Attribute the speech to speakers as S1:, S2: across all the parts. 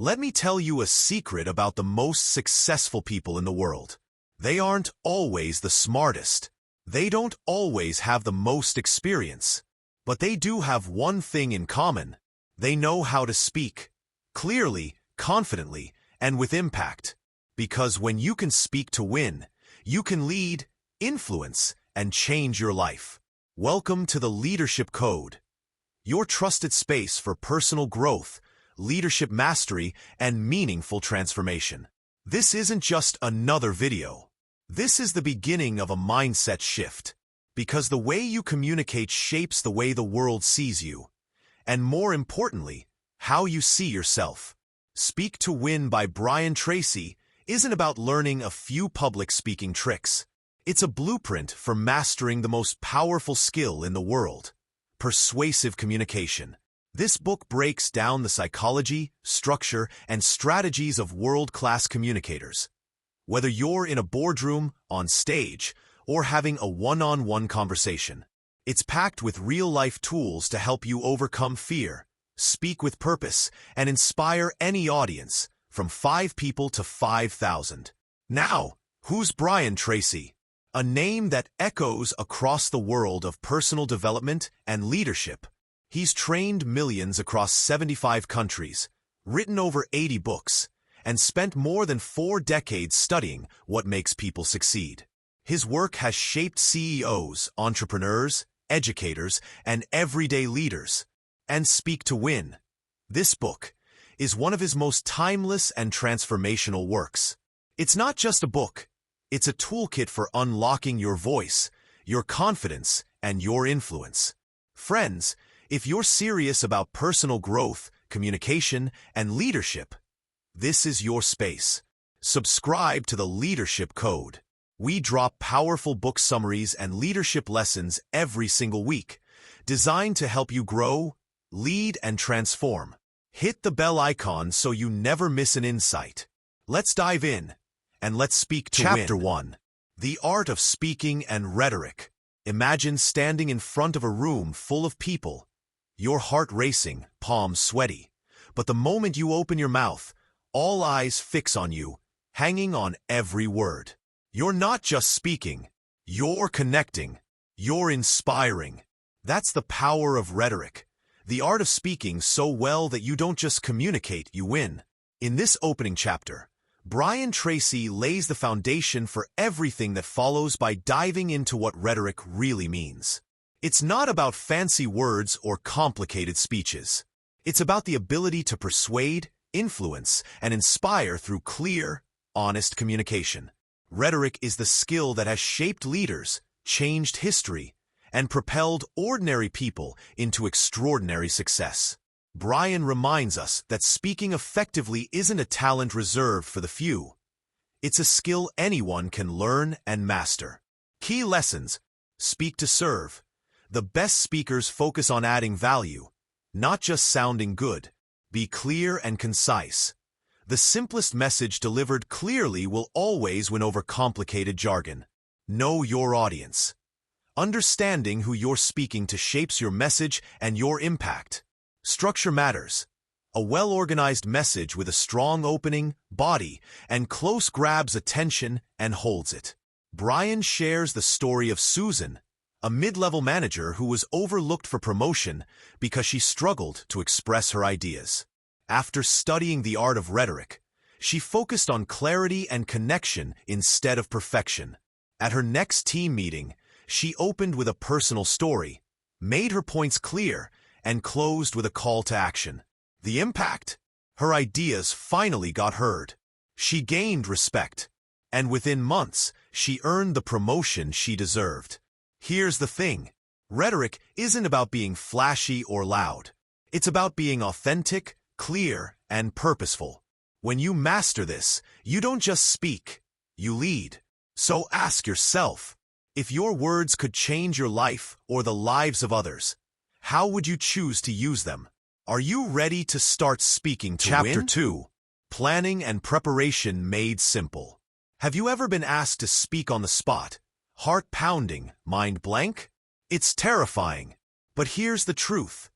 S1: Let me tell you a secret about the most successful people in the world. They aren't always the smartest. They don't always have the most experience. But they do have one thing in common. They know how to speak. Clearly, confidently, and with impact. Because when you can speak to win, you can lead, influence, and change your life. Welcome to the Leadership Code, your trusted space for personal growth, leadership mastery, and meaningful transformation. This isn't just another video. This is the beginning of a mindset shift. Because the way you communicate shapes the way the world sees you. And more importantly, how you see yourself. Speak to Win by Brian Tracy isn't about learning a few public speaking tricks. It's a blueprint for mastering the most powerful skill in the world, persuasive communication. This book breaks down the psychology, structure, and strategies of world-class communicators. Whether you're in a boardroom, on stage, or having a one-on-one conversation, it's packed with real-life tools to help you overcome fear, speak with purpose, and inspire any audience, from 5 people to 5,000. Now, who's Brian Tracy? A name that echoes across the world of personal development and leadership. He's trained millions across 75 countries, written over 80 books, and spent more than 4 decades studying what makes people succeed. His work has shaped CEOs, entrepreneurs, educators, and everyday leaders. And Speak to Win, this book, is one of his most timeless and transformational works. It's not just a book. It's a toolkit for unlocking your voice, your confidence, and your influence. Friends, if you're serious about personal growth, communication, and leadership, this is your space. Subscribe to the Leadership Code. We drop powerful book summaries and leadership lessons every single week, designed to help you grow, lead, and transform. Hit the bell icon so you never miss an insight. Let's dive in. And let's speak to
S2: Chapter
S1: Win. 1. The Art of Speaking and Rhetoric. Imagine standing in front of a room full of people, your heart racing, palms sweaty. But the moment you open your mouth, all eyes fix on you, hanging on every word. You're not just speaking, you're connecting, you're inspiring. That's the power of rhetoric. The art of speaking so well that you don't just communicate, you win. In this opening chapter, Brian Tracy lays the foundation for everything that follows by diving into what rhetoric really means. It's not about fancy words or complicated speeches. It's about the ability to persuade, influence, and inspire through clear, honest communication. Rhetoric is the skill that has shaped leaders, changed history, and propelled ordinary people into extraordinary success. Brian reminds us that speaking effectively isn't a talent reserved for the few. It's a skill anyone can learn and master. Key lessons: speak to serve. The best speakers focus on adding value, not just sounding good. Be clear and concise. The simplest message delivered clearly will always win over complicated jargon. Know your audience. Understanding who you're speaking to shapes your message and your impact. Structure matters. A well-organized message with a strong opening, body, and close grabs attention and holds it. Brian shares the story of Susan, a mid-level manager who was overlooked for promotion because she struggled to express her ideas. After studying the art of rhetoric, she focused on clarity and connection instead of perfection. At her next team meeting, she opened with a personal story, made her points clear, and closed with a call to action. The impact? Her ideas finally got heard. She gained respect, and within months, she earned the promotion she deserved. Here's the thing. Rhetoric isn't about being flashy or loud. It's about being authentic, clear, and purposeful. When you master this, you don't just speak, you lead. So ask yourself, if your words could change your life or the lives of others, how would you choose to use them? Are you ready to start speaking to win? Chapter 2. Planning and Preparation Made Simple. Have you ever been asked to speak on the spot? Heart pounding, mind blank? It's terrifying. But here's the truth.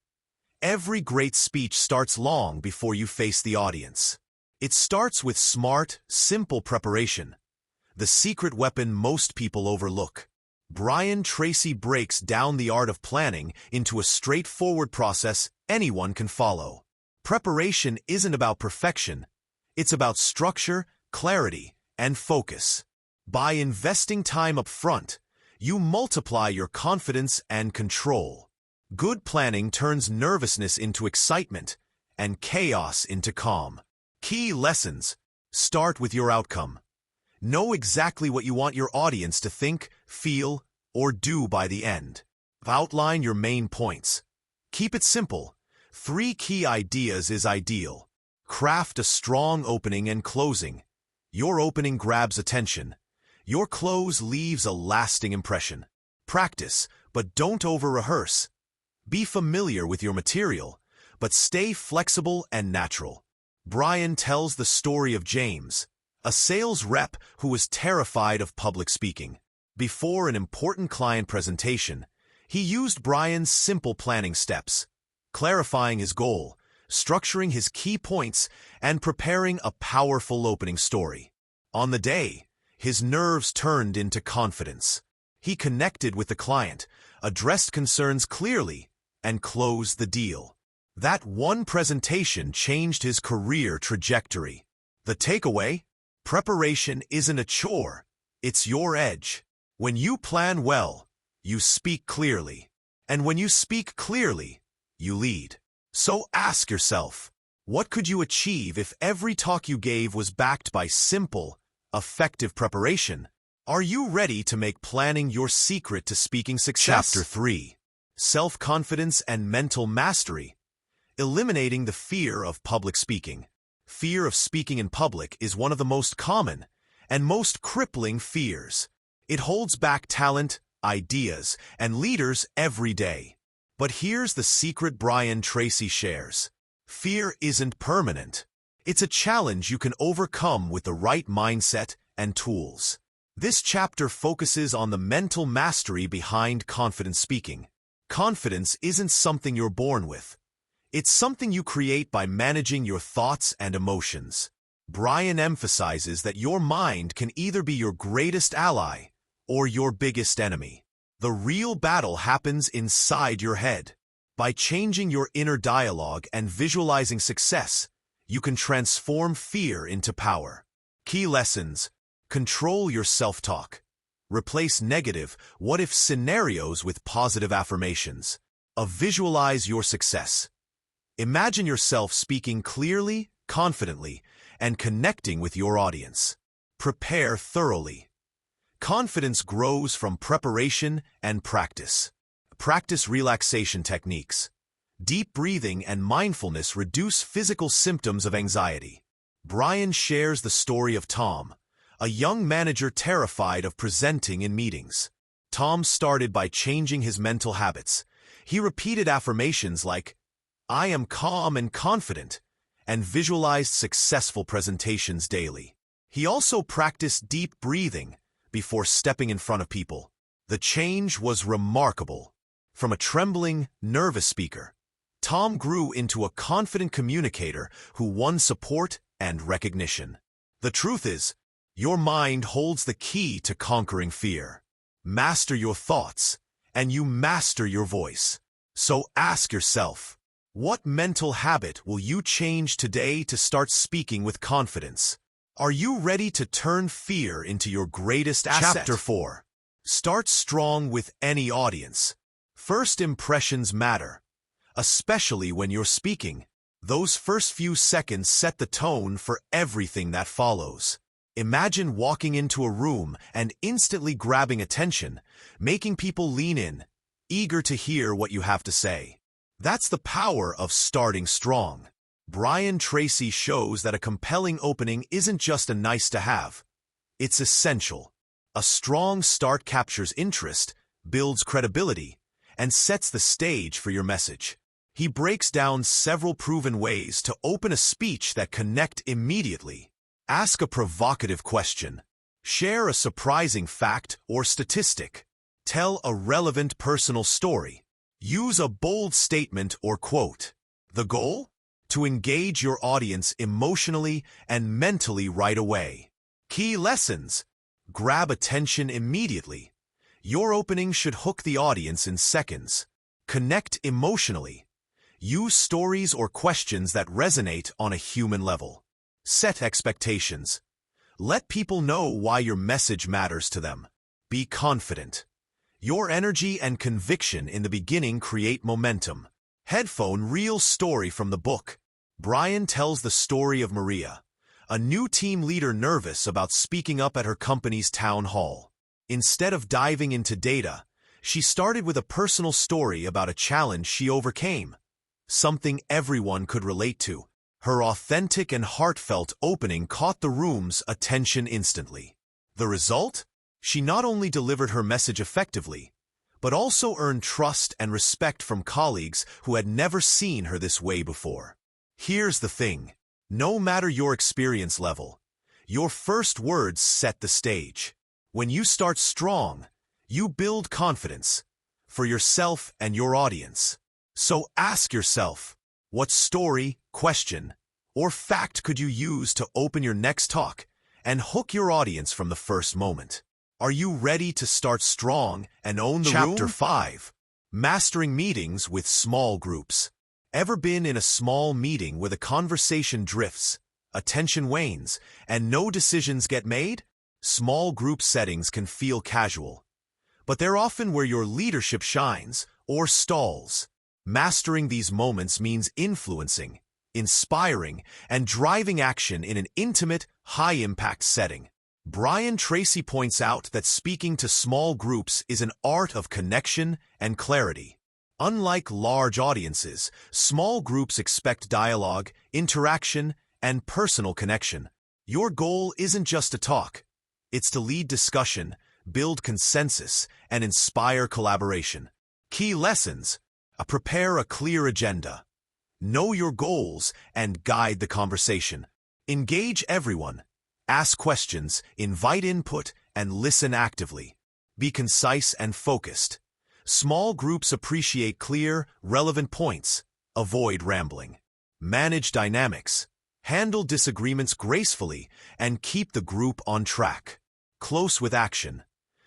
S1: every great speech starts long before you face the audience. It starts with smart, simple preparation, the secret weapon most people overlook. Brian Tracy breaks down the art of planning into a straightforward process anyone can follow. Preparation isn't about perfection. It's about structure, clarity, and focus. By investing time up front, you multiply your confidence and control. Good planning turns nervousness into excitement and chaos into calm. Key lessons: start with your outcome. Know exactly what you want your audience to think, feel, or do by the end. Outline your main points. Keep it simple. 3 key ideas is ideal. Craft a strong opening and closing. Your opening grabs attention. Your close leaves a lasting impression. Practice, but don't over-rehearse. Be familiar with your material, but stay flexible and natural. Brian tells the story of James, a sales rep who was terrified of public speaking. Before an important client presentation, he used Brian's simple planning steps, clarifying his goal, structuring his key points, and preparing a powerful opening story. On the day, his nerves turned into confidence. He connected with the client, addressed concerns clearly, and closed the deal. That one presentation changed his career trajectory. The takeaway? Preparation isn't a chore, it's your edge. When you plan well, you speak clearly. And when you speak clearly, you lead. So ask yourself, what could you achieve if every talk you gave was backed by simple, effective preparation? Are you ready to make planning your secret to speaking success? Chapter 3. Self-confidence and mental mastery. Eliminating the fear of public speaking. Fear of speaking in public is one of the most common and most crippling fears. It holds back talent, ideas, and leaders every day. But here's the secret Brian Tracy shares. Fear isn't permanent. It's a challenge you can overcome with the right mindset and tools. This chapter focuses on the mental mastery behind confident speaking. Confidence isn't something you're born with. It's something you create by managing your thoughts and emotions. Brian emphasizes that your mind can either be your greatest ally or your biggest enemy. The real battle happens inside your head. By changing your inner dialogue and visualizing success, you can transform fear into power. Key lessons: control your self-talk. Replace negative what-if scenarios with positive affirmations. Visualize your success. Imagine yourself speaking clearly, confidently, and connecting with your audience. Prepare thoroughly. Confidence grows from preparation and practice. Practice relaxation techniques. Deep breathing and mindfulness reduce physical symptoms of anxiety. Brian shares the story of Tom, a young manager terrified of presenting in meetings. Tom started by changing his mental habits. He repeated affirmations like, "I am calm and confident," and visualized successful presentations daily. He also practiced deep breathing before stepping in front of people. The change was remarkable. From a trembling, nervous speaker, Tom grew into a confident communicator who won support and recognition. The truth is, your mind holds the key to conquering fear. Master your thoughts, and you master your voice. So ask yourself, what mental habit will you change today to start speaking with confidence? Are you ready to turn fear into your greatest asset? Chapter 4. Start strong with any audience. First impressions matter, especially when you're speaking. Those first few seconds set the tone for everything that follows. Imagine walking into a room and instantly grabbing attention, making people lean in, eager to hear what you have to say. That's the power of starting strong. Brian Tracy shows that a compelling opening isn't just a nice-to-have. It's essential. A strong start captures interest, builds credibility, and sets the stage for your message. He breaks down several proven ways to open a speech that connect immediately. Ask a provocative question. Share a surprising fact or statistic. Tell a relevant personal story. Use a bold statement or quote. The goal? To engage your audience emotionally and mentally right away. Key lessons. Grab attention immediately. Your opening should hook the audience in seconds. Connect emotionally. Use stories or questions that resonate on a human level. Set expectations. Let people know why your message matters to them. Be confident. Your energy and conviction in the beginning create momentum. Headphone reel story from the book. Brian tells the story of Maria, a new team leader nervous about speaking up at her company's town hall. Instead of diving into data, she started with a personal story about a challenge she overcame, something everyone could relate to. Her authentic and heartfelt opening caught the room's attention instantly. The result? She not only delivered her message effectively, but also earned trust and respect from colleagues who had never seen her this way before. Here's the thing. No matter your experience level, your first words set the stage. When you start strong, you build confidence for yourself and your audience. So ask yourself, what story, question, or fact could you use to open your next talk and hook your audience from the first moment? Are you ready to start strong and own the room? Chapter 5. Mastering Meetings with Small Groups. Ever been in a small meeting where the conversation drifts, attention wanes, and no decisions get made? Small group settings can feel casual, but they're often where your leadership shines or stalls. Mastering these moments means influencing, inspiring, and driving action in an intimate, high-impact setting. Brian Tracy points out that speaking to small groups is an art of connection and clarity. Unlike large audiences, small groups expect dialogue, interaction, and personal connection. Your goal isn't just to talk. It's to lead discussion, build consensus, and inspire collaboration. Key lessons. Prepare a clear agenda. Know your goals and guide the conversation. Engage everyone. Ask questions, invite input, and listen actively. Be concise and focused. Small groups appreciate clear, relevant points. Avoid rambling. Manage dynamics. Handle disagreements gracefully and keep the group on track. Close with action.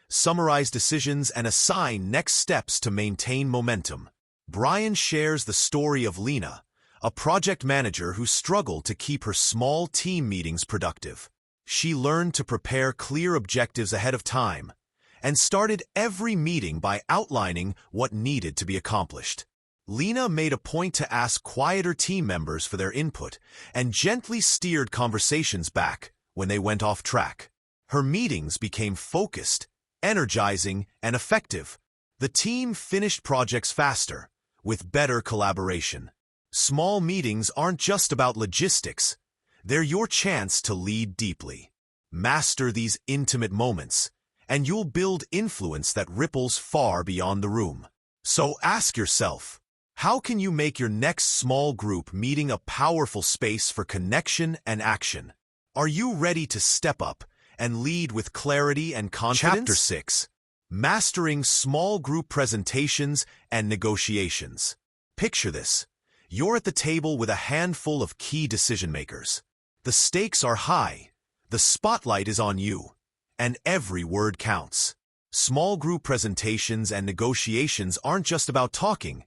S1: Summarize decisions and assign next steps to maintain momentum. Brian shares the story of Lena, a project manager who struggled to keep her small team meetings productive. She learned to prepare clear objectives ahead of time and started every meeting by outlining what needed to be accomplished. Lena made a point to ask quieter team members for their input and gently steered conversations back when they went off track. Her meetings became focused, energizing, and effective. The team finished projects faster, with better collaboration. Small meetings aren't just about logistics. They're your chance to lead deeply. Master these intimate moments, and you'll build influence that ripples far beyond the room. So ask yourself, how can you make your next small group meeting a powerful space for connection and action? Are you ready to step up and lead with clarity and confidence? Chapter 6. Mastering Small Group Presentations and Negotiations. Picture this. You're at the table with a handful of key decision-makers. The stakes are high, the spotlight is on you, and every word counts. Small group presentations and negotiations aren't just about talking.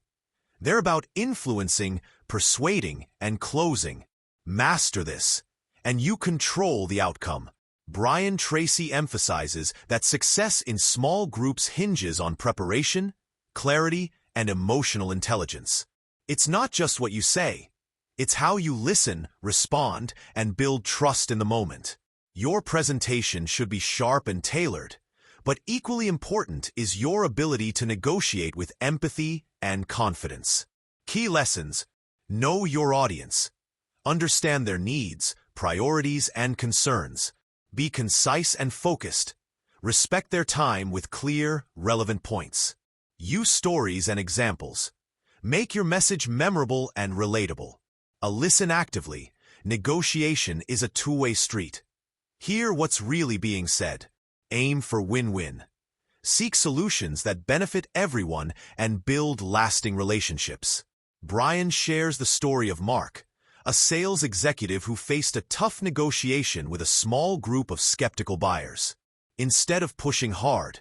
S1: They're about influencing, persuading, and closing. Master this, and you control the outcome. Brian Tracy emphasizes that success in small groups hinges on preparation, clarity, and emotional intelligence. It's not just what you say. It's how you listen, respond, and build trust in the moment. Your presentation should be sharp and tailored, but equally important is your ability to negotiate with empathy and confidence. Key lessons. Know your audience. Understand their needs, priorities, and concerns. Be concise and focused. Respect their time with clear, relevant points. Use stories and examples. Make your message memorable and relatable. Listen actively. Negotiation is a two-way street. Hear what's really being said. Aim for win-win. Seek solutions that benefit everyone and build lasting relationships. Brian shares the story of Mark, a sales executive who faced a tough negotiation with a small group of skeptical buyers. Instead of pushing hard,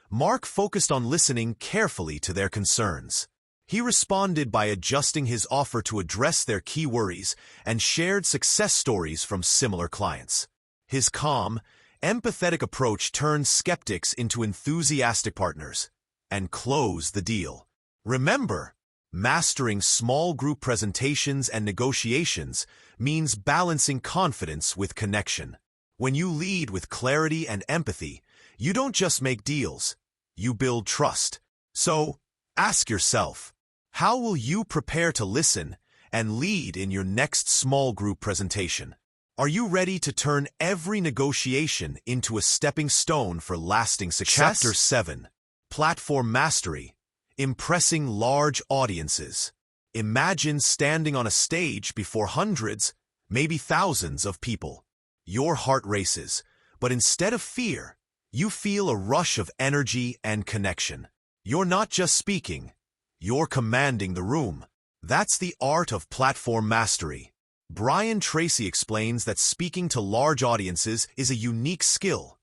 S1: Mark focused on listening carefully to their concerns. He responded by adjusting his offer to address their key worries and shared success stories from similar clients. His calm, empathetic approach turned skeptics into enthusiastic partners and closed the deal. Remember, mastering small group presentations and negotiations means balancing confidence with connection. When you lead with clarity and empathy, you don't just make deals, you build trust. So, ask yourself, how will you prepare to listen and lead in your next small group presentation? Are you ready to turn every negotiation into a stepping stone for lasting success? Chapter 7. Platform Mastery. Impressing Large Audiences. Imagine standing on a stage before hundreds, maybe thousands of people. Your heart races, but instead of fear, you feel a rush of energy and connection. You're not just speaking, you're commanding the room. That's the art of platform mastery. Brian Tracy explains that speaking to large audiences is a unique skill,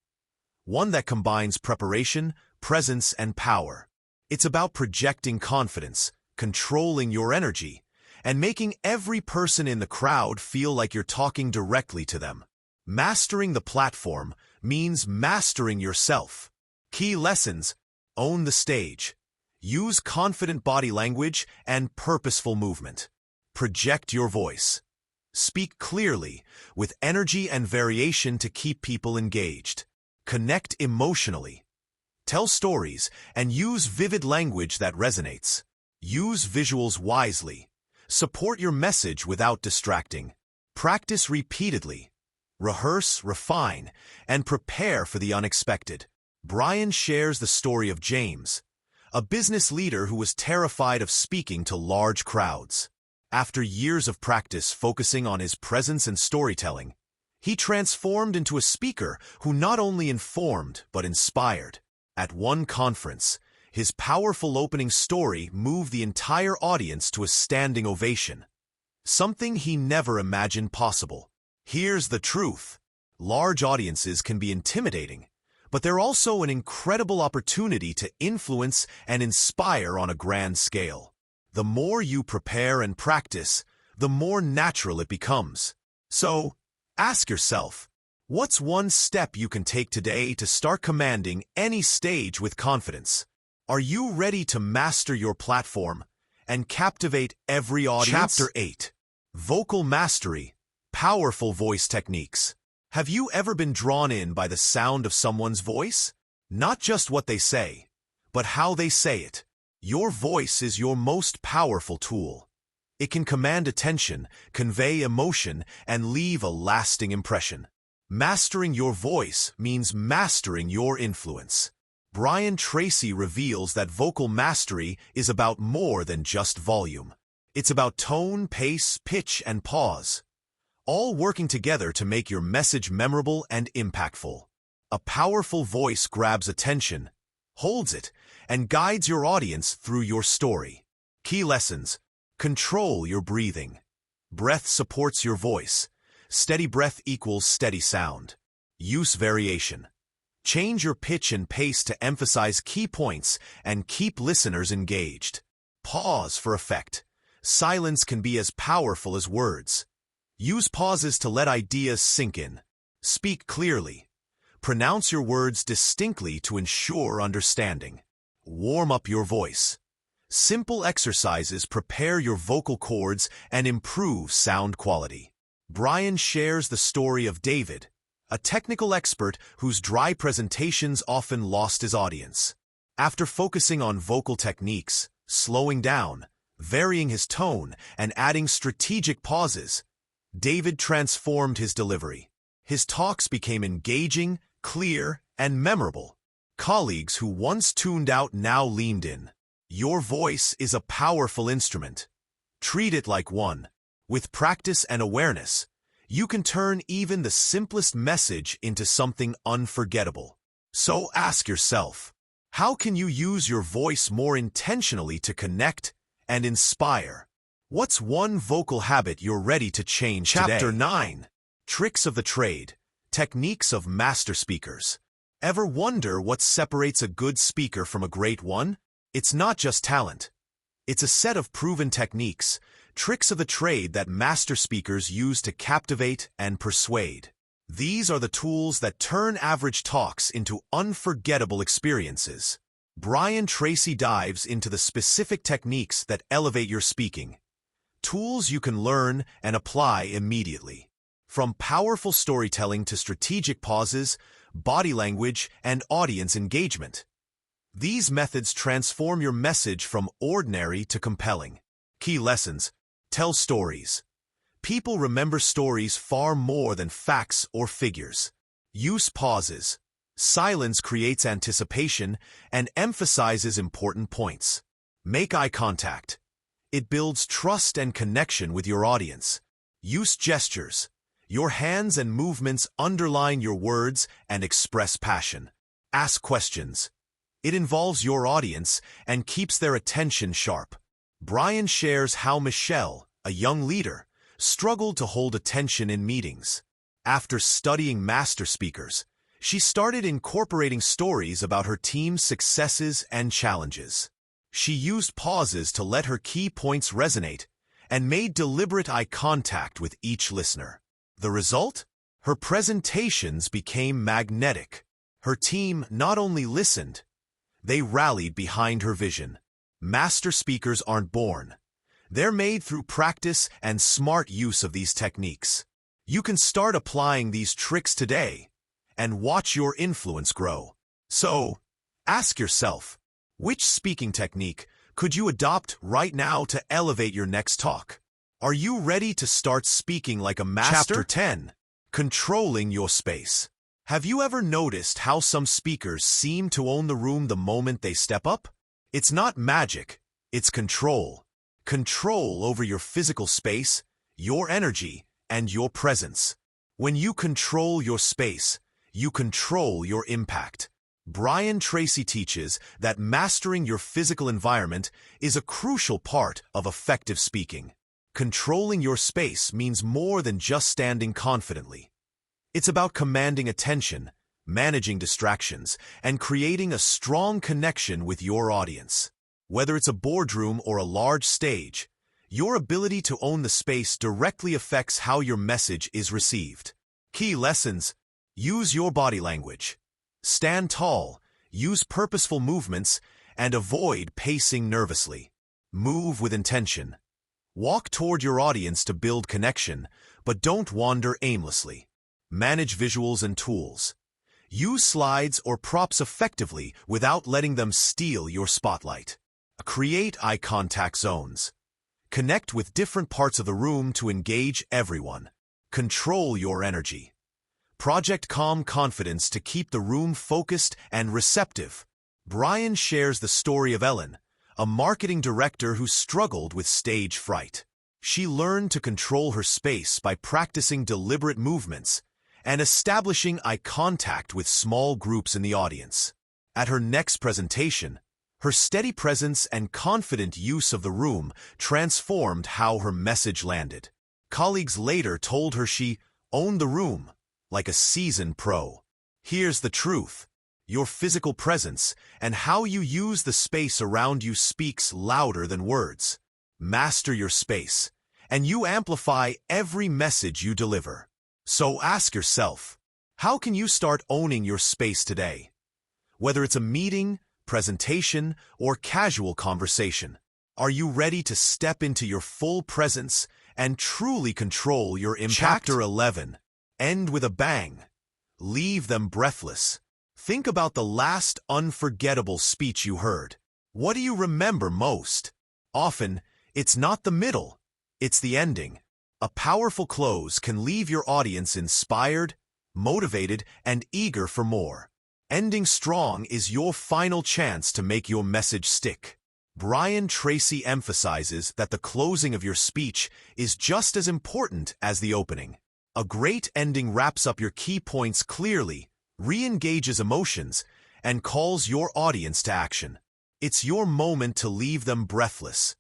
S1: one that combines preparation, presence, and power. It's about projecting confidence, controlling your energy, and making every person in the crowd feel like you're talking directly to them. Mastering the platform means mastering yourself. Key lessons: own the stage. Use confident body language and purposeful movement. Project your voice. Speak clearly, with energy and variation to keep people engaged. Connect emotionally. Tell stories and use vivid language that resonates. Use visuals wisely. Support your message without distracting. Practice repeatedly. Rehearse, refine, and prepare for the unexpected. Brian shares the story of James, a business leader who was terrified of speaking to large crowds. After years of practice focusing on his presence and storytelling, he transformed into a speaker who not only informed but inspired. At one conference, his powerful opening story moved the entire audience to a standing ovation, something he never imagined possible. Here's the truth: large audiences can be intimidating, but they're also an incredible opportunity to influence and inspire on a grand scale. The more you prepare and practice, the more natural it becomes. So, ask yourself, what's one step you can take today to start commanding any stage with confidence? Are you ready to master your platform and captivate every audience? Chapter 8. Vocal Mastery. Powerful Voice Techniques. Have you ever been drawn in by the sound of someone's voice? Not just what they say, but how they say it. Your voice is your most powerful tool. It can command attention, convey emotion, and leave a lasting impression. Mastering your voice means mastering your influence. Brian Tracy reveals that vocal mastery is about more than just volume. It's about tone, pace, pitch, and pause, all working together to make your message memorable and impactful. A powerful voice grabs attention, holds it, and guides your audience through your story. Key lessons: control your breathing. Breath supports your voice. Steady breath equals steady sound. Use variation. Change your pitch and pace to emphasize key points and keep listeners engaged. Pause for effect. Silence can be as powerful as words. Use pauses to let ideas sink in. Speak clearly. Pronounce your words distinctly to ensure understanding. Warm up your voice. Simple exercises prepare your vocal cords and improve sound quality. Brian shares the story of David, a technical expert whose dry presentations often lost his audience. After focusing on vocal techniques, slowing down, varying his tone, and adding strategic pauses, David transformed his delivery. His talks became engaging, clear, and memorable. Colleagues who once tuned out now leaned in. Your voice is a powerful instrument. Treat it like one. With practice and awareness, you can turn even the simplest message into something unforgettable. So ask yourself, how can you use your voice more intentionally to connect and inspire? What's one vocal habit you're ready to change today? Chapter 9. Tricks of the Trade. Techniques of Master Speakers. Ever wonder what separates a good speaker from a great one? It's not just talent. It's a set of proven techniques, tricks of the trade that master speakers use to captivate and persuade. These are the tools that turn average talks into unforgettable experiences. Brian Tracy dives into the specific techniques that elevate your speaking. Tools you can learn and apply immediately. From powerful storytelling to strategic pauses, body language, and audience engagement. These methods transform your message from ordinary to compelling. Key lessons. Tell stories. People remember stories far more than facts or figures. Use pauses. Silence creates anticipation and emphasizes important points. Make eye contact. It builds trust and connection with your audience. Use gestures. Your hands and movements underline your words and express passion. Ask questions. It involves your audience and keeps their attention sharp. Brian shares how Michelle, a young leader, struggled to hold attention in meetings. After studying master speakers, she started incorporating stories about her team's successes and challenges. She used pauses to let her key points resonate and made deliberate eye contact with each listener. The result? Her presentations became magnetic. Her team not only listened, they rallied behind her vision. Master speakers aren't born. They're made through practice and smart use of these techniques. You can start applying these tricks today and watch your influence grow. So, ask yourself, which speaking technique could you adopt right now to elevate your next talk? Are you ready to start speaking like a master? Chapter 10. Controlling your space. Have you ever noticed how some speakers seem to own the room the moment they step up? It's not magic, it's control. Control over your physical space, your energy, and your presence. When you control your space, you control your impact. Brian Tracy teaches that mastering your physical environment is a crucial part of effective speaking. Controlling your space means more than just standing confidently. It's about commanding attention, managing distractions, and creating a strong connection with your audience. Whether it's a boardroom or a large stage, your ability to own the space directly affects how your message is received. Key lessons. Use your body language. Stand tall, use purposeful movements, and avoid pacing nervously. Move with intention. Walk toward your audience to build connection, but don't wander aimlessly. Manage visuals and tools. Use slides or props effectively without letting them steal your spotlight. Create eye contact zones. Connect with different parts of the room to engage everyone. Control your energy. Project calm confidence to keep the room focused and receptive. Brian shares the story of Ellen, a marketing director who struggled with stage fright. She learned to control her space by practicing deliberate movements and establishing eye contact with small groups in the audience. At her next presentation, her steady presence and confident use of the room transformed how her message landed. Colleagues later told her she owned the room like a seasoned pro. Here's the truth. Your physical presence and how you use the space around you speaks louder than words. Master your space, and you amplify every message you deliver. So ask yourself, how can you start owning your space today? Whether it's a meeting, presentation, or casual conversation, are you ready to step into your full presence and truly control your impact? Chapter 11. End with a bang. Leave them breathless. Think about the last unforgettable speech you heard. What do you remember most? Often, it's not the middle, it's the ending. A powerful close can leave your audience inspired, motivated, and eager for more. Ending strong is your final chance to make your message stick. Brian Tracy emphasizes that the closing of your speech is just as important as the opening. A great ending wraps up your key points clearly, re-engages emotions, and calls your audience to action. It's your moment to leave them breathless.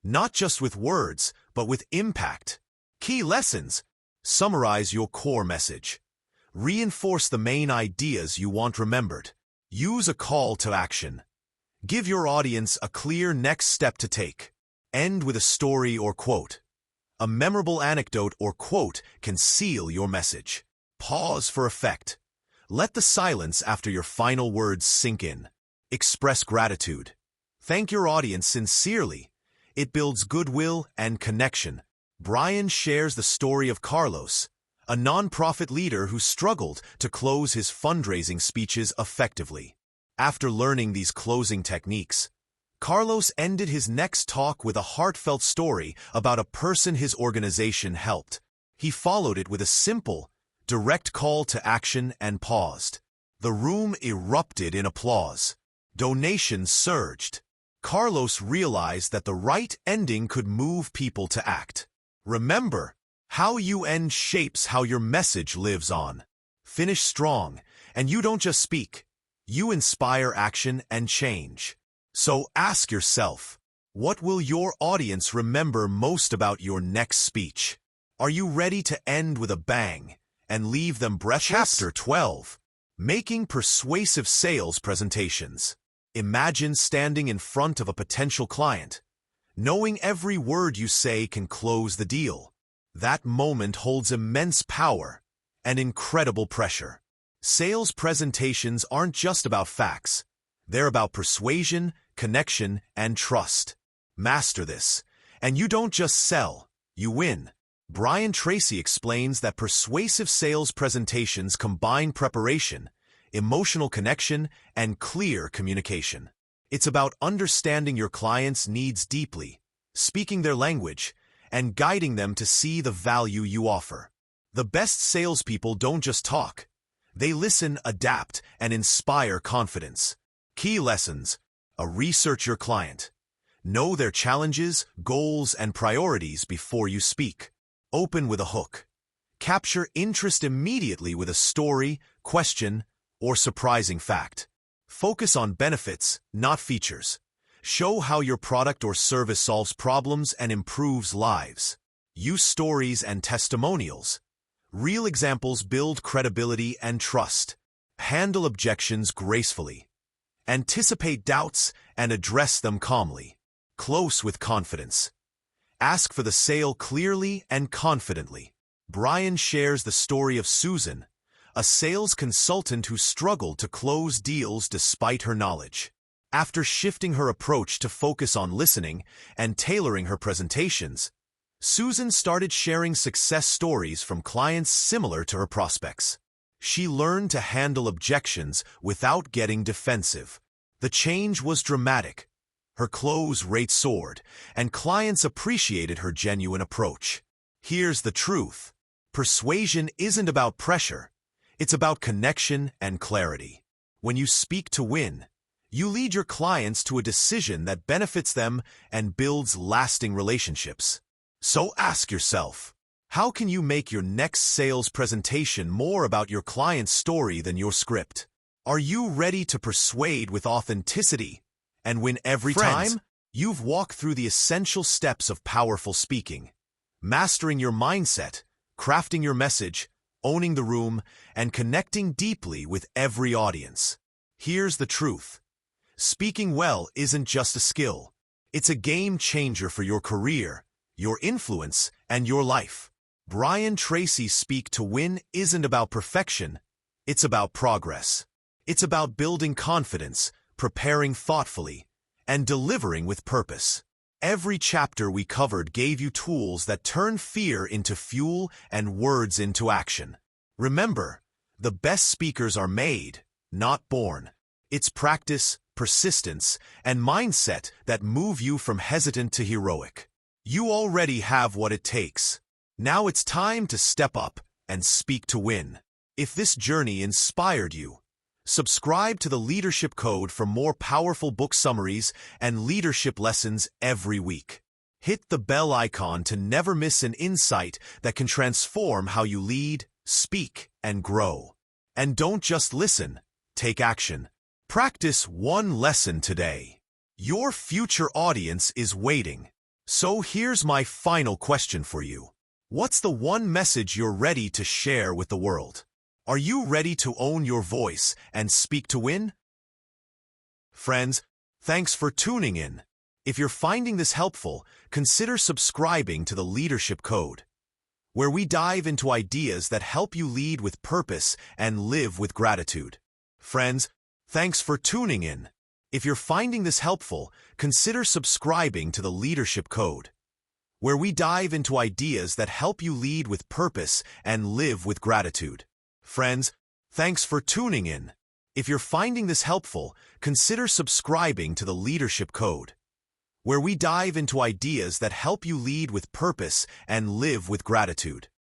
S1: not just with words, but with impact. Key lessons: summarize your core message. Reinforce the main ideas you want remembered. Use a call to action. Give your audience a clear next step to take. End with a story or quote. A memorable anecdote or quote can seal your message. Pause for effect. Let the silence after your final words sink in. Express gratitude. Thank your audience sincerely. It builds goodwill and connection. Brian shares the story of Carlos, a nonprofit leader who struggled to close his fundraising speeches effectively. After learning these closing techniques, Carlos ended his next talk with a heartfelt story about a person his organization helped. He followed it with a simple, direct call to action and paused. The room erupted in applause. Donations surged. Carlos realized that the right ending could move people to act. Remember, how you end shapes how your message lives on. Finish strong, and you don't just speak. You inspire action and change. So ask yourself, what will your audience remember most about your next speech? Are you ready to end with a bang and leave them breathless? Chapter 12. Making Persuasive Sales Presentations. Imagine standing in front of a potential client, knowing every word you say can close the deal. That moment holds immense power and incredible pressure. Sales presentations aren't just about facts. They're about persuasion, connection, and trust. Master this, and you don't just sell, you win. Brian Tracy explains that persuasive sales presentations combine preparation, emotional connection, and clear communication. It's about understanding your clients' needs deeply, speaking their language, and guiding them to see the value you offer. The best salespeople don't just talk. They listen, adapt, and inspire confidence. Key lessons: research your client. Know their challenges, goals, and priorities before you speak. Open with a hook. Capture interest immediately with a story, question, or surprising fact. Focus on benefits, not features. Show how your product or service solves problems and improves lives. Use stories and testimonials. Real examples build credibility and trust. Handle objections gracefully. Anticipate doubts and address them calmly. Close with confidence. Ask for the sale clearly and confidently. Brian shares the story of Susan, a sales consultant who struggled to close deals despite her knowledge. After shifting her approach to focus on listening and tailoring her presentations, Susan started sharing success stories from clients similar to her prospects. She learned to handle objections without getting defensive. The change was dramatic. Her close rate soared, and clients appreciated her genuine approach. Here's the truth. Persuasion isn't about pressure. It's about connection and clarity. When you speak to win, you lead your clients to a decision that benefits them and builds lasting relationships. So ask yourself, how can you make your next sales presentation more about your client's story than your script? Are you ready to persuade with authenticity and win every time? You've walked through the essential steps of powerful speaking, mastering your mindset, crafting your message, owning the room, and connecting deeply with every audience. Here's the truth. Speaking well isn't just a skill. It's a game changer for your career, your influence, and your life. Brian Tracy's Speak to Win isn't about perfection. It's about progress. It's about building confidence, preparing thoughtfully, and delivering with purpose. Every chapter we covered gave you tools that turn fear into fuel and words into action. Remember, the best speakers are made, not born. It's practice, persistence, and mindset that move you from hesitant to heroic. You already have what it takes. Now it's time to step up and speak to win. If this journey inspired you, subscribe to the Leadership Code for more powerful book summaries and leadership lessons every week. Hit the bell icon to never miss an insight that can transform how you lead, speak, and grow. And don't just listen, take action. Practice one lesson today. Your future audience is waiting. So here's my final question for you. What's the one message you're ready to share with the world? Are you ready to own your voice and speak to win? Friends, thanks for tuning in. If you're finding this helpful, consider subscribing to the Leadership Code, where we dive into ideas that help you lead with purpose and live with gratitude. Friends, thanks for tuning in. If you're finding this helpful, consider subscribing to the Leadership Code, where we dive into ideas that help you lead with purpose and live with gratitude. Friends, thanks for tuning in. If you're finding this helpful, consider subscribing to the Leadership Code, where we dive into ideas that help you lead with purpose and live with gratitude.